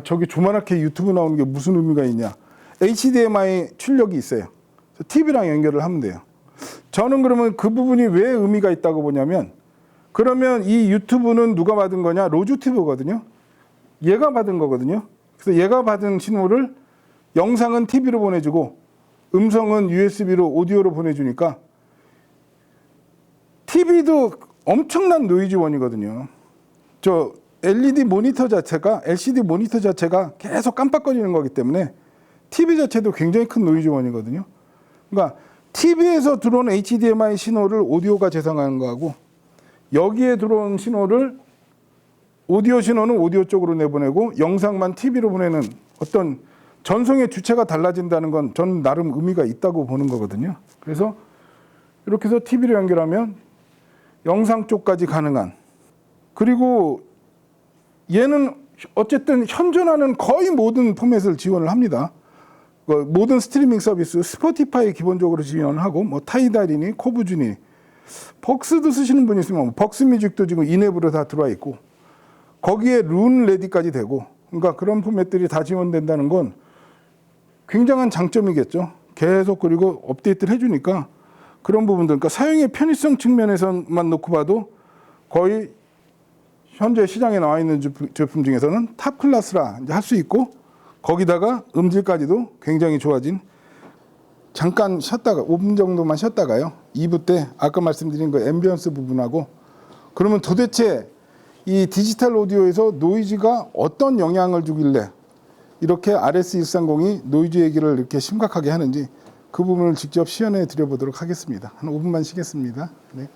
저기 조그맣게 유튜브 나오는 게 무슨 의미가 있냐. HDMI 출력이 있어요. TV랑 연결을 하면 돼요. 저는 그러면 그 부분이 왜 의미가 있다고 보냐면, 그러면 이 유튜브는 누가 받은 거냐? 로즈튜브거든요. 얘가 받은 거거든요. 그래서 얘가 받은 신호를 영상은 TV로 보내주고 음성은 USB로 오디오로 보내주니까 TV도 엄청난 노이즈원이거든요. 저 LED 모니터 자체가, LCD 모니터 자체가 계속 깜빡거리는 거기 때문에 TV 자체도 굉장히 큰 노이즈원이거든요. 그러니까 TV에서 들어온 HDMI 신호를 오디오가 재생하는 거하고, 여기에 들어온 신호를 오디오 신호는 오디오 쪽으로 내보내고 영상만 TV로 보내는 어떤 전송의 주체가 달라진다는 건 저는 나름 의미가 있다고 보는 거거든요. 그래서 이렇게 해서 TV로 연결하면 영상 쪽까지 가능한, 그리고 얘는 어쨌든 현존하는 거의 모든 포맷을 지원을 합니다. 모든 스트리밍 서비스, 스포티파이 기본적으로 지원하고, 뭐 타이달이니 코브즈니, 벅스도 쓰시는 분이 있으면 벅스 뮤직도 지금 인앱으로 다 들어와 있고, 거기에 룬 레디까지 되고, 그러니까 그런 포맷들이 다 지원된다는 건 굉장한 장점이겠죠. 계속 그리고 업데이트를 해주니까 그런 부분들, 그러니까 사용의 편의성 측면에서만 놓고 봐도 거의 현재 시장에 나와 있는 제품 중에서는 탑 클래스라 할 수 있고, 거기다가 음질까지도 굉장히 좋아진, 잠깐 쉬었다가 5분 정도만 쉬었다가요, 2부 때 아까 말씀드린 그 앰비언스 부분하고, 그러면 도대체 이 디지털 오디오에서 노이즈가 어떤 영향을 주길래 이렇게 RS130이 노이즈 얘기를 이렇게 심각하게 하는지 그 부분을 직접 시연해 드려보도록 하겠습니다. 한 5분만 쉬겠습니다. 네.